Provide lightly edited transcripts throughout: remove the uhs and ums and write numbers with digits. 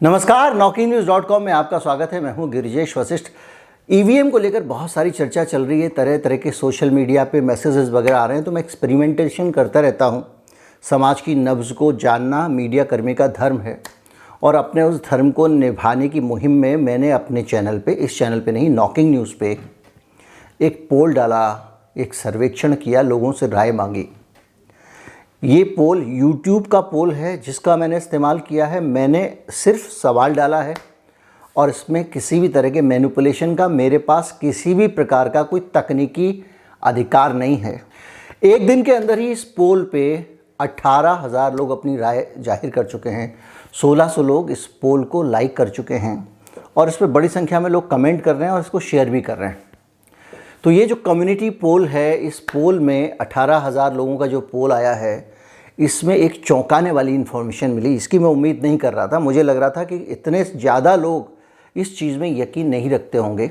नमस्कार, NauKeyNews.com में आपका स्वागत है। मैं हूं गिरिजेश वशिष्ठ। ईवीएम को लेकर बहुत सारी चर्चा चल रही है, तरह तरह के सोशल मीडिया पे मैसेजेस वगैरह आ रहे हैं, तो मैं एक्सपेरिमेंटेशन करता रहता हूं। समाज की नब्ज़ को जानना मीडिया कर्मी का धर्म है और अपने उस धर्म को निभाने की मुहिम में मैंने अपने चैनल पे, इस चैनल पे नहीं, नॉकिंग न्यूज़ पे एक पोल डाला, एक सर्वेक्षण किया, लोगों से राय मांगी। ये पोल YouTube का पोल है जिसका मैंने इस्तेमाल किया है। मैंने सिर्फ सवाल डाला है और इसमें किसी भी तरह के मैनिपुलेशन का मेरे पास किसी भी प्रकार का कोई तकनीकी अधिकार नहीं है। एक दिन के अंदर ही इस पोल पे 18,000 लोग अपनी राय जाहिर कर चुके हैं। 1600 लोग इस पोल को लाइक कर चुके हैं और इस पर बड़ी संख्या में लोग कमेंट कर रहे हैं और इसको शेयर भी कर रहे हैं। तो ये जो कम्युनिटी पोल है, इस पोल में 18,000 लोगों का जो पोल आया है, इसमें एक चौंकाने वाली इन्फॉर्मेशन मिली। इसकी मैं उम्मीद नहीं कर रहा था। मुझे लग रहा था कि इतने ज़्यादा लोग इस चीज़ में यकीन नहीं रखते होंगे।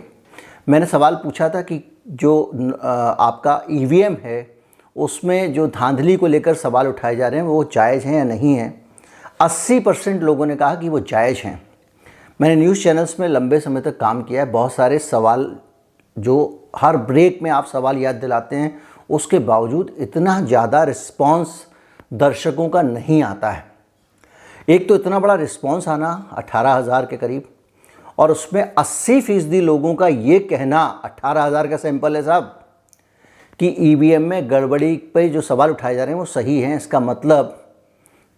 मैंने सवाल पूछा था कि जो आपका ईवीएम है उसमें जो धांधली को लेकर सवाल उठाए जा रहे हैं वो जायज़ हैं या नहीं हैं। 80% लोगों ने कहा कि वो जायज़ हैं। मैंने न्यूज़ चैनल्स में लंबे समय तक काम किया है। बहुत सारे सवाल जो हर ब्रेक में आप सवाल याद दिलाते हैं, उसके बावजूद इतना ज़्यादा रिस्पॉन्स दर्शकों का नहीं आता है। एक तो इतना बड़ा रिस्पॉन्स आना 18,000 के करीब, और उसमें 80% लोगों का ये कहना, 18,000 का सैंपल है साहब, कि ईवीएम में गड़बड़ी पे जो सवाल उठाए जा रहे हैं वो सही हैं। इसका मतलब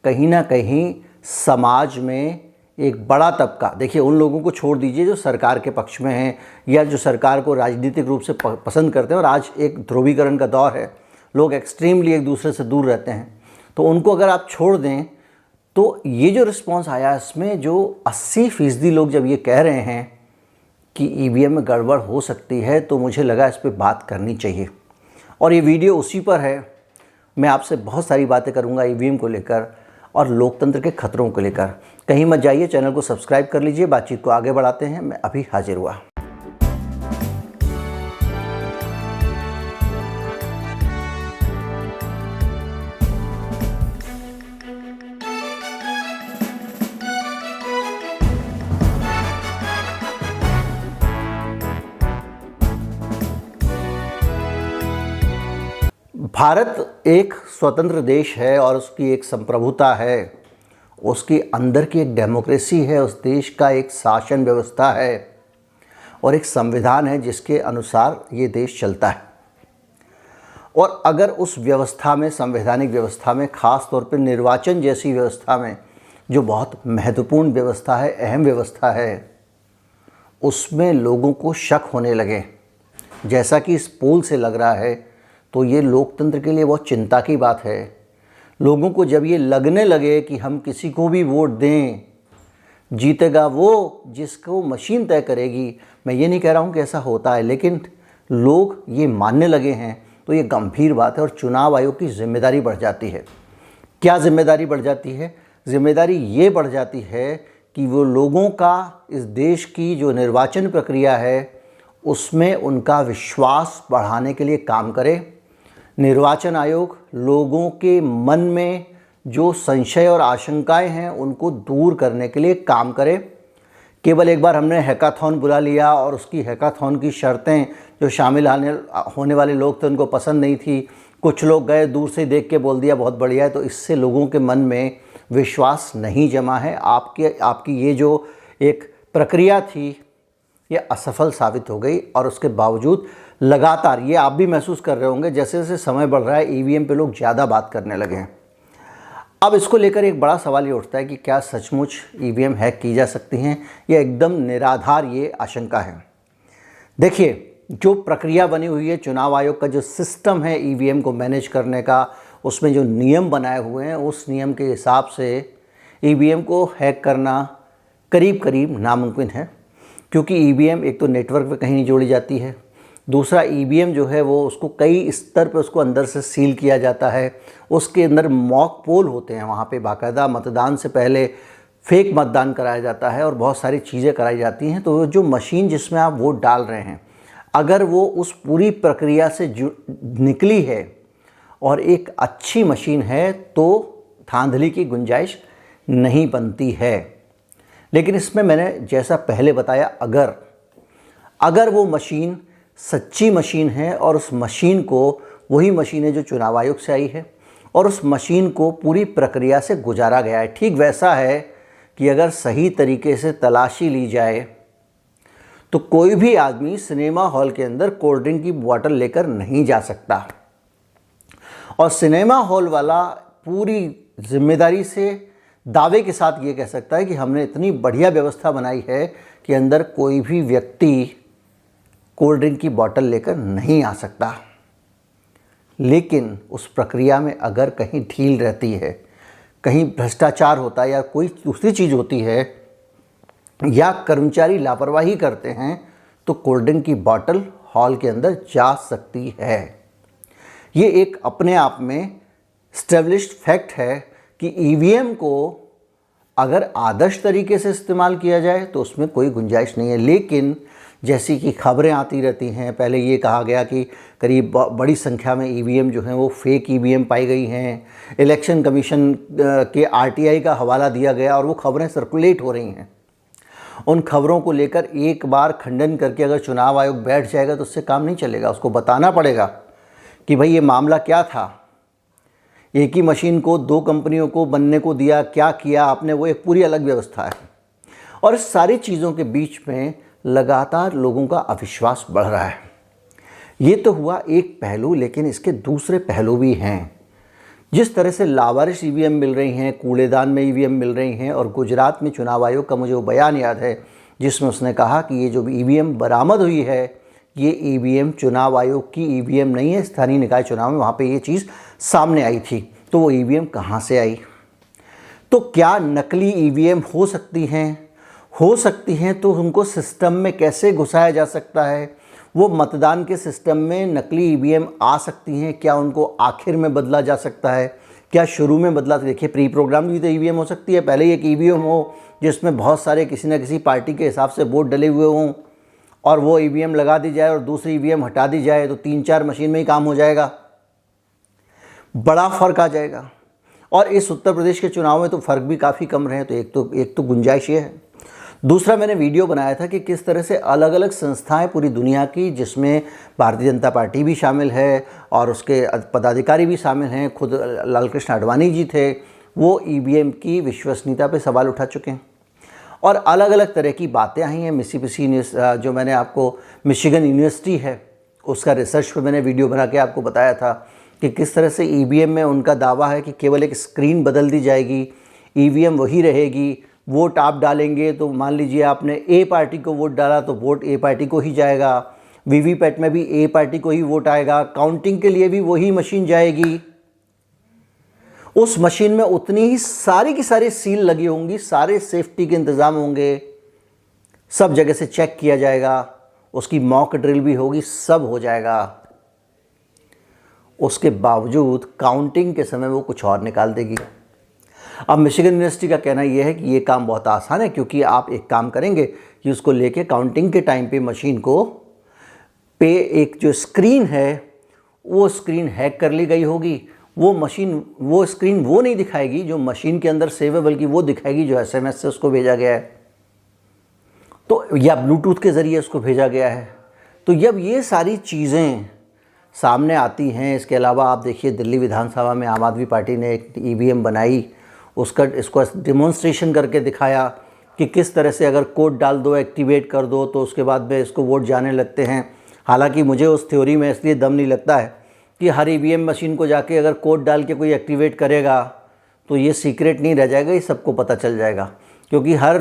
कहीं ना कहीं समाज में एक बड़ा तबका, देखिए उन लोगों को छोड़ दीजिए जो सरकार के पक्ष में हैं या जो सरकार को राजनीतिक रूप से पसंद करते हैं, और आज एक ध्रुवीकरण का दौर है, लोग एक्सट्रीमली एक दूसरे से दूर रहते हैं, तो उनको अगर आप छोड़ दें तो ये जो रिस्पांस आया इसमें जो 80% लोग जब ये कह रहे हैं कि ईवीएम में गड़बड़ हो सकती है, तो मुझे लगा इस पर बात करनी चाहिए। और ये वीडियो उसी पर है। मैं आपसे बहुत सारी बातें करूंगा ईवीएम को लेकर और लोकतंत्र के खतरों को लेकर। कहीं मत जाइए, चैनल को सब्सक्राइब कर लीजिए, बातचीत को आगे बढ़ाते हैं। मैं अभी हाजिर हुआ। भारत एक स्वतंत्र देश है और उसकी एक संप्रभुता है, उसकी अंदर की एक डेमोक्रेसी है, उस देश का एक शासन व्यवस्था है और एक संविधान है जिसके अनुसार ये देश चलता है। और अगर उस व्यवस्था में, संवैधानिक व्यवस्था में, ख़ास तौर पर निर्वाचन जैसी व्यवस्था में, जो बहुत महत्वपूर्ण व्यवस्था है, अहम व्यवस्था है, उसमें लोगों को शक होने लगे, जैसा कि इस पोल से लग रहा है, तो ये लोकतंत्र के लिए बहुत चिंता की बात है। लोगों को जब ये लगने लगे कि हम किसी को भी वोट दें, जीतेगा वो जिसको मशीन तय करेगी, मैं ये नहीं कह रहा हूँ कि ऐसा होता है, लेकिन लोग ये मानने लगे हैं, तो ये गंभीर बात है और चुनाव आयोग की जिम्मेदारी बढ़ जाती है। क्या जिम्मेदारी बढ़ जाती है? जिम्मेदारी ये बढ़ जाती है कि वो लोगों का, इस देश की जो निर्वाचन प्रक्रिया है उसमें उनका विश्वास बढ़ाने के लिए काम करे। निर्वाचन आयोग लोगों के मन में जो संशय और आशंकाएं हैं उनको दूर करने के लिए काम करे। केवल एक बार हमने हैकाथॉन बुला लिया और उसकी हैकाथॉन की शर्तें, जो शामिल होने वाले लोग थे उनको पसंद नहीं थी, कुछ लोग गए, दूर से देख के बोल दिया बहुत बढ़िया है, तो इससे लोगों के मन में विश्वास नहीं जमा है। आपकी ये जो एक प्रक्रिया थी ये असफल साबित हो गई और उसके बावजूद लगातार, ये आप भी महसूस कर रहे होंगे, जैसे जैसे समय बढ़ रहा है ईवीएम पे लोग ज़्यादा बात करने लगे हैं। अब इसको लेकर एक बड़ा सवाल ये उठता है कि क्या सचमुच ईवीएम हैक की जा सकती हैं या एकदम निराधार ये आशंका है। देखिए, जो प्रक्रिया बनी हुई है, चुनाव आयोग का जो सिस्टम है ईवीएम को मैनेज करने का, उसमें जो नियम बनाए हुए हैं, उस नियम के हिसाब से ईवीएम को हैक करना करीब करीब नामुमकिन है, क्योंकि ईवीएम एक तो नेटवर्क पे कहीं नहीं जोड़ी जाती है, दूसरा ईवीएम जो है वो उसको कई स्तर पे उसको अंदर से सील किया जाता है, उसके अंदर मॉक पोल होते हैं, वहाँ पे बाकायदा मतदान से पहले फेक मतदान कराया जाता है और बहुत सारी चीज़ें कराई जाती हैं। तो जो मशीन जिसमें आप वोट डाल रहे हैं, अगर वो उस पूरी प्रक्रिया से निकली है और एक अच्छी मशीन है तो धांधली की गुंजाइश नहीं बनती है। लेकिन इसमें मैंने जैसा पहले बताया, अगर वो मशीन सच्ची मशीन है और उस मशीन को, वही मशीन है जो चुनाव आयोग से आई है और उस मशीन को पूरी प्रक्रिया से गुजारा गया है, ठीक वैसा है कि अगर सही तरीके से तलाशी ली जाए तो कोई भी आदमी सिनेमा हॉल के अंदर कोल्ड ड्रिंक की बोतल लेकर नहीं जा सकता। और सिनेमा हॉल वाला पूरी जिम्मेदारी से दावे के साथ ये कह सकता है कि हमने इतनी बढ़िया व्यवस्था बनाई है कि अंदर कोई भी व्यक्ति कोल्ड ड्रिंक की बोतल लेकर नहीं आ सकता। लेकिन उस प्रक्रिया में अगर कहीं ढील रहती है, कहीं भ्रष्टाचार होता है या कोई दूसरी चीज़ होती है या कर्मचारी लापरवाही करते हैं तो कोल्ड ड्रिंक की बोतल हॉल के अंदर जा सकती है। ये एक अपने आप में एस्टेब्लिश्ड फैक्ट है कि ईवीएम को अगर आदर्श तरीके से इस्तेमाल किया जाए तो उसमें कोई गुंजाइश नहीं है। लेकिन जैसी कि खबरें आती रहती हैं, पहले ये कहा गया कि करीब बड़ी संख्या में ईवीएम जो हैं वो फेक ईवीएम पाई गई हैं, इलेक्शन कमीशन के आरटीआई का हवाला दिया गया और वो खबरें सर्कुलेट हो रही हैं। उन खबरों को लेकर एक बार खंडन करके अगर चुनाव आयोग बैठ जाएगा तो उससे काम नहीं चलेगा। उसको बताना पड़ेगा कि भाई ये मामला क्या था, एक ही मशीन को दो कंपनियों को बनने को दिया, क्या किया आपने, वो एक पूरी अलग व्यवस्था है। और इस सारी चीज़ों के बीच में लगातार लोगों का अविश्वास बढ़ रहा है। ये तो हुआ एक पहलू, लेकिन इसके दूसरे पहलू भी हैं। जिस तरह से लावारिस ईवीएम मिल रही हैं, कूड़ेदान में ईवीएम मिल रही हैं, और गुजरात में चुनाव आयोग का मुझे वो बयान याद है जिसमें उसने कहा कि ये जो ईवीएम बरामद हुई है ये ईवीएम चुनाव आयोग की ईवीएम नहीं है, स्थानीय निकाय चुनाव में वहाँ पे ये चीज़ सामने आई थी। तो वो ईवीएम कहाँ से आई? तो क्या नकली ईवीएम हो सकती हैं तो उनको सिस्टम में कैसे घुसाया जा सकता है? वो मतदान के सिस्टम में नकली ईवीएम आ सकती हैं, क्या उनको आखिर में बदला जा सकता है, क्या शुरू में बदला? देखिए, प्री प्रोग्राम भी तो ईवीएम हो सकती है। पहले एक ईवीएम हो जिसमें बहुत सारे किसी न किसी पार्टी के हिसाब से वोट डले हुए हों और वो ईवीएम लगा दी जाए और दूसरी ईवीएम हटा दी जाए तो 3-4 मशीन में ही काम हो जाएगा। बड़ा फ़र्क आ जाएगा। और इस उत्तर प्रदेश के चुनाव में तो फ़र्क भी काफ़ी कम रहे। तो एक तो गुंजाइश ये है। दूसरा, मैंने वीडियो बनाया था कि किस तरह से अलग अलग संस्थाएं पूरी दुनिया की, जिसमें भारतीय जनता पार्टी भी शामिल है और उसके पदाधिकारी भी शामिल हैं, खुद लालकृष्ण आडवाणी जी थे, वो ईवीएम की विश्वसनीयता पे सवाल उठा चुके हैं। और अलग अलग तरह की बातें आई हैं। मिसिसिपी जो मैंने आपको, मिशिगन यूनिवर्सिटी है, उसका रिसर्च पे मैंने वीडियो बना के आपको बताया था कि किस तरह से ईवीएम में उनका दावा है कि केवल एक स्क्रीन बदल दी जाएगी, ईवीएम वही रहेगी। वोट आप डालेंगे तो मान लीजिए आपने ए पार्टी को वोट डाला तो वोट ए पार्टी को ही जाएगा, वीवीपैट में भी ए पार्टी को ही वोट आएगा, काउंटिंग के लिए भी वही मशीन जाएगी। उस मशीन में उतनी ही सारी की सारी सील लगी होंगी, सारे सेफ्टी के इंतज़ाम होंगे, सब जगह से चेक किया जाएगा, उसकी मॉक ड्रिल भी होगी, सब हो जाएगा। उसके बावजूद काउंटिंग के समय वो कुछ और निकाल देगी। अब मिशिगन यूनिवर्सिटी का कहना यह है कि ये काम बहुत आसान है, क्योंकि आप एक काम करेंगे कि उसको लेके काउंटिंग के टाइम पे मशीन को पे एक जो स्क्रीन है वो स्क्रीन हैक कर ली गई होगी। वो मशीन वो स्क्रीन वो नहीं दिखाएगी जो मशीन के अंदर सेव है, बल्कि वो दिखाएगी जो एसएमएस से उसको भेजा गया है, तो या ब्लूटूथ के ज़रिए उसको भेजा गया है। तो जब ये सारी चीज़ें सामने आती हैं, इसके अलावा आप देखिए दिल्ली विधानसभा में आम आदमी पार्टी ने एक ईवीएम बनाई, इसको डिमॉन्स्ट्रेशन करके दिखाया कि किस तरह से अगर कोड डाल दो, एक्टिवेट कर दो तो उसके बाद में इसको वोट जाने लगते हैं। हालांकि मुझे उस थ्योरी में इसलिए दम नहीं लगता है कि हर ईवीएम मशीन को जाके अगर कोड डाल के कोई एक्टिवेट करेगा तो ये सीक्रेट नहीं रह जाएगा, ये सबको पता चल जाएगा। क्योंकि हर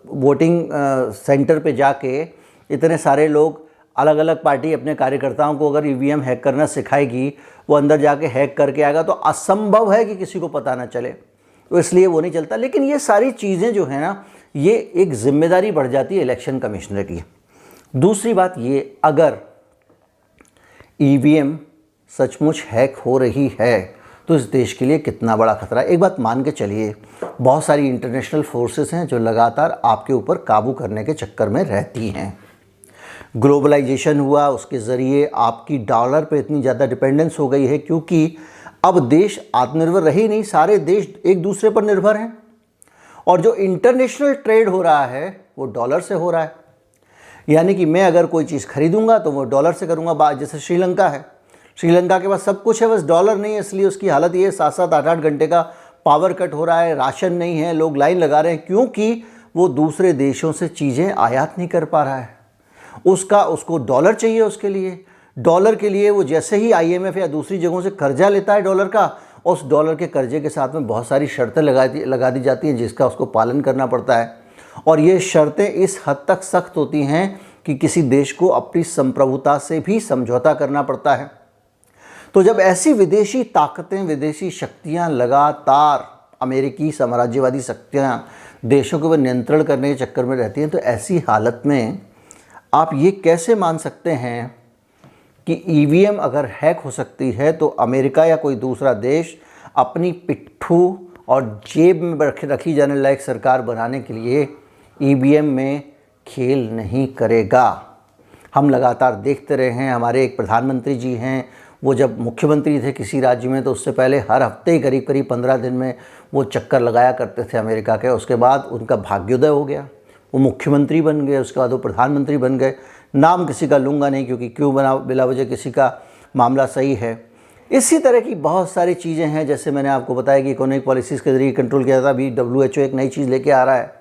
वोटिंग सेंटर पे जाके इतने सारे लोग, अलग अलग पार्टी अपने कार्यकर्ताओं को अगर ईवीएम हैक करना सिखाएगी, वो अंदर जाके हैक करके आएगा तो असंभव है कि किसी को पता ना चले, तो इसलिए वो नहीं चलता। लेकिन ये सारी चीज़ें जो है ना, ये एक जिम्मेदारी बढ़ जाती है इलेक्शन कमिश्नर की। दूसरी बात ये, अगर ईवीएम सचमुच हैक हो रही है तो इस देश के लिए कितना बड़ा खतरा है। एक बात मान के चलिए, बहुत सारी इंटरनेशनल फोर्सेस हैं जो लगातार आपके ऊपर काबू करने के चक्कर में रहती हैं। ग्लोबलाइजेशन हुआ, उसके ज़रिए आपकी डॉलर पे इतनी ज़्यादा डिपेंडेंस हो गई है, क्योंकि अब देश आत्मनिर्भर रहे नहीं, सारे देश एक दूसरे पर निर्भर हैं। और जो इंटरनेशनल ट्रेड हो रहा है वो डॉलर से हो रहा है। यानी कि मैं अगर कोई चीज़ खरीदूंगा तो वो डॉलर से करूंगा। जैसे श्रीलंका है, श्रीलंका के पास सब कुछ है, बस डॉलर नहीं है, इसलिए उसकी हालत ये है 7-7, 8-8 घंटे का पावर कट हो रहा है, राशन नहीं है, लोग लाइन लगा रहे हैं, क्योंकि वो दूसरे देशों से चीज़ें आयात नहीं कर पा रहा है। उसको डॉलर चाहिए। उसके लिए डॉलर के लिए वो जैसे ही IMF या दूसरी जगहों से कर्जा लेता है डॉलर का, उस डॉलर के कर्जे के साथ में बहुत सारी शर्तें लगा दी जाती हैं, जिसका उसको पालन करना पड़ता है। और ये शर्तें इस हद तक सख्त होती हैं कि किसी देश को अपनी संप्रभुता से भी समझौता करना पड़ता है। तो जब ऐसी विदेशी ताकतें, विदेशी शक्तियां लगातार, अमेरिकी साम्राज्यवादी शक्तियां देशों के ऊपर नियंत्रण करने के चक्कर में रहती हैं, तो ऐसी हालत में आप ये कैसे मान सकते हैं कि EVM अगर हैक हो सकती है तो अमेरिका या कोई दूसरा देश अपनी पिट्ठू और जेब में रखी जाने लायक सरकार बनाने के लिए EVM में खेल नहीं करेगा। हम लगातार देखते रहे हैं। हमारे एक प्रधानमंत्री जी हैं, वो जब मुख्यमंत्री थे किसी राज्य में तो उससे पहले हर हफ्ते करीब 15 दिन में वो चक्कर लगाया करते थे अमेरिका के। उसके बाद उनका भाग्योदय हो गया, वो मुख्यमंत्री बन गए, उसके बाद वो प्रधानमंत्री बन गए। नाम किसी का लूँगा नहीं, क्योंकि क्यों बिला वजह किसी का मामला सही है। इसी तरह की बहुत सारी चीज़ें हैं। जैसे मैंने आपको बताया कि इकोनॉमिक पॉलिसीज़ के ज़रिए कंट्रोल किया था। अभी WHO एक नई चीज़ लेके आ रहा है।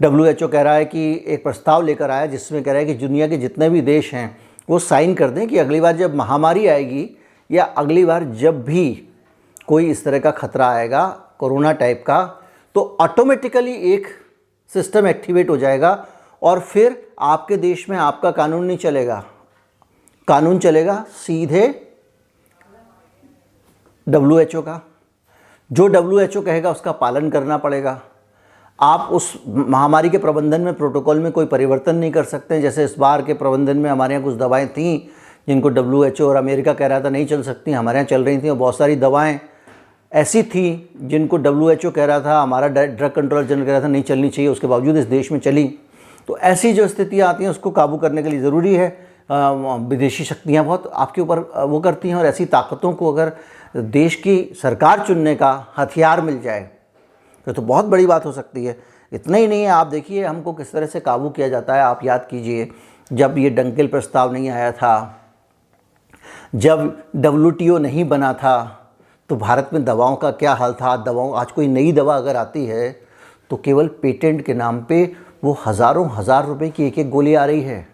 WHO कह रहा है कि एक प्रस्ताव लेकर आया जिसमें कह रहा है कि दुनिया के जितने भी देश हैं वो साइन कर दें कि अगली बार जब महामारी आएगी या अगली बार जब भी कोई इस तरह का खतरा आएगा कोरोना टाइप का, तो ऑटोमेटिकली एक सिस्टम एक्टिवेट हो जाएगा और फिर आपके देश में आपका कानून नहीं चलेगा, कानून चलेगा सीधे WHO का। जो WHO कहेगा उसका पालन करना पड़ेगा। आप उस महामारी के प्रबंधन में, प्रोटोकॉल में कोई परिवर्तन नहीं कर सकते। जैसे इस बार के प्रबंधन में हमारे यहाँ कुछ दवाएं थीं जिनको WHO और अमेरिका कह रहा था नहीं चल सकती, हमारे यहाँ चल रही थी। और बहुत सारी दवाएं ऐसी थी जिनको WHO कह रहा था, हमारा ड्रग कंट्रोल जनरल कह रहा था नहीं चलनी चाहिए, उसके बावजूद इस देश में चली। तो ऐसी जो स्थितियाँ आती हैं उसको काबू करने के लिए ज़रूरी है विदेशी शक्तियाँ बहुत आपके ऊपर वो करती हैं। और ऐसी ताकतों को अगर देश की सरकार चुनने का हथियार मिल जाए तो बहुत बड़ी बात हो सकती है। इतना ही नहीं है, आप देखिए हमको किस तरह से काबू किया जाता है। आप याद कीजिए जब ये डंकेल प्रस्ताव नहीं आया था, जब WTO नहीं बना था, तो भारत में दवाओं का क्या हाल था। आज कोई नई दवा अगर आती है तो केवल पेटेंट के नाम पे वो हज़ारों हजार रुपए की एक गोली आ रही है।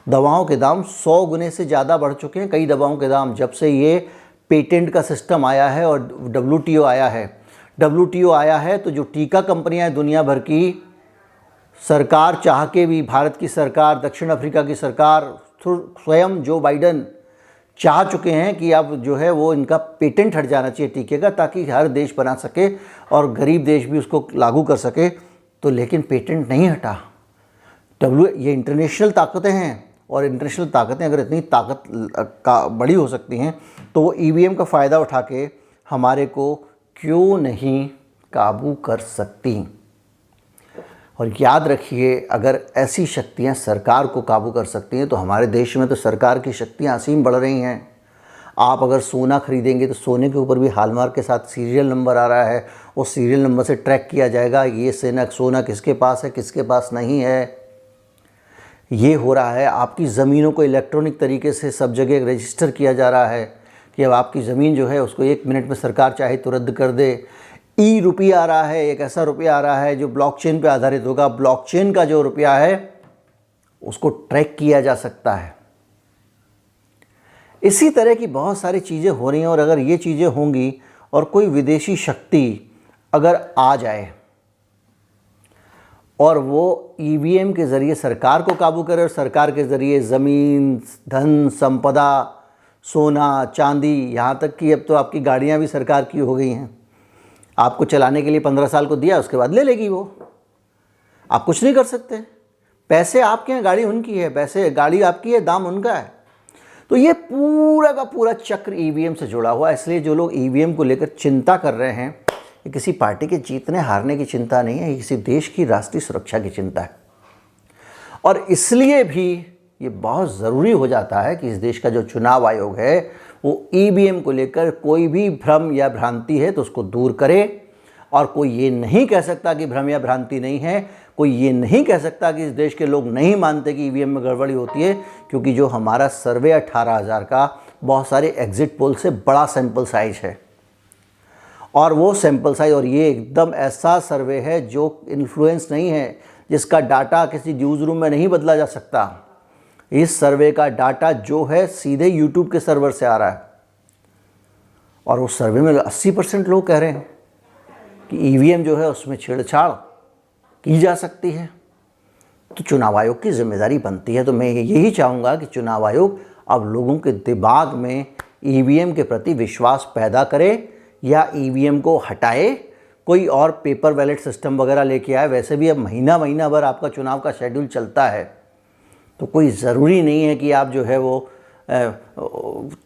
दवाओं के दाम 100 गुने से ज़्यादा बढ़ चुके हैं। कई दवाओं के दाम जब से ये पेटेंट का सिस्टम आया है और WTO आया है तो जो टीका कंपनियां हैं दुनिया भर की, सरकार चाह के भी, भारत की सरकार, दक्षिण अफ्रीका की सरकार, स्वयं जो बाइडन चाह चुके हैं कि अब जो है वो इनका पेटेंट हट जाना चाहिए टीके का, ताकि हर देश बना सके और गरीब देश भी उसको लागू कर सके। तो लेकिन पेटेंट नहीं हटा। ये इंटरनेशनल ताकतें हैं और इंटरनेशनल ताकतें अगर इतनी ताकत का बड़ी हो सकती हैं तो वो EVM का फ़ायदा उठा के हमारे को क्यों नहीं काबू कर सकती। और याद रखिए अगर ऐसी शक्तियां सरकार को काबू कर सकती हैं तो हमारे देश में तो सरकार की शक्तियां असीम बढ़ रही हैं। आप अगर सोना खरीदेंगे तो सोने के ऊपर भी हॉलमार्क के साथ सीरियल नंबर आ रहा है। उस सीरियल नंबर से ट्रैक किया जाएगा ये सोना किसके पास है, किसके पास नहीं है। ये हो रहा है। आपकी ज़मीनों को इलेक्ट्रॉनिक तरीके से सब जगह रजिस्टर किया जा रहा है कि अब आपकी ज़मीन जो है उसको 1 मिनट में सरकार चाहे तो रद्द कर दे। रुपया आ रहा है, एक ऐसा रुपया आ रहा है जो ब्लॉकचेन पे आधारित होगा। ब्लॉकचेन का जो रुपया है उसको ट्रैक किया जा सकता है। इसी तरह की बहुत सारी चीज़ें हो रही हैं। और अगर ये चीज़ें होंगी और कोई विदेशी शक्ति अगर आ जाए और वो EVM के ज़रिए सरकार को काबू करे और सरकार के ज़रिए ज़मीन, धन संपदा, सोना, चांदी, यहाँ तक कि अब तो आपकी गाड़ियाँ भी सरकार की हो गई हैं। आपको चलाने के लिए 15 साल को दिया, उसके बाद ले लेगी वो, आप कुछ नहीं कर सकते। पैसे आपके हैं, गाड़ी उनकी है, पैसे गाड़ी आपकी है, दाम उनका है। तो ये पूरा का पूरा चक्र EVM से जुड़ा हुआ है। इसलिए जो लोग EVM को लेकर चिंता कर रहे हैं, ये किसी पार्टी के जीतने हारने की चिंता नहीं है, ये किसी देश की राष्ट्रीय सुरक्षा की चिंता है। और इसलिए भी ये बहुत ज़रूरी हो जाता है कि इस देश का जो चुनाव आयोग है वो EVM को लेकर कोई भी भ्रम या भ्रांति है तो उसको दूर करे और कोई ये नहीं कह सकता कि भ्रम या भ्रांति नहीं है, कोई ये नहीं कह सकता कि इस देश के लोग नहीं मानते कि ईवीएम में गड़बड़ी होती है, क्योंकि जो हमारा सर्वे 18,000 का बहुत सारे एग्जिट पोल से बड़ा सैंपल साइज है। और वो सैंपल साइज, और ये एकदम ऐसा सर्वे है जो इन्फ्लुएंस नहीं है, जिसका डाटा किसी न्यूज़ रूम में नहीं बदला जा सकता। इस सर्वे का डाटा जो है सीधे यूट्यूब के सर्वर से आ रहा है, और उस सर्वे में 80% लोग कह रहे हैं कि ईवीएम जो है उसमें छेड़छाड़ की जा सकती है। तो चुनाव आयोग की जिम्मेदारी बनती है। तो मैं यही चाहूँगा कि चुनाव आयोग अब लोगों के दिमाग में ईवीएम के प्रति विश्वास पैदा करे या ईवीएम को हटाए, कोई और पेपर बैलेट सिस्टम वगैरह लेके आए। वैसे भी अब महीना भर आपका चुनाव का शेड्यूल चलता है, तो कोई ज़रूरी नहीं है कि आप जो है वो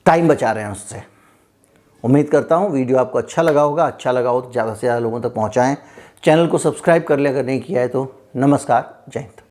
टाइम बचा रहे हैं उससे। उम्मीद करता हूँ वीडियो आपको अच्छा लगा होगा। अच्छा लगा हो तो ज़्यादा से ज़्यादा लोगों तक पहुँचाएँ। चैनल को सब्सक्राइब कर ले अगर नहीं किया है तो। नमस्कार, जय हिंद।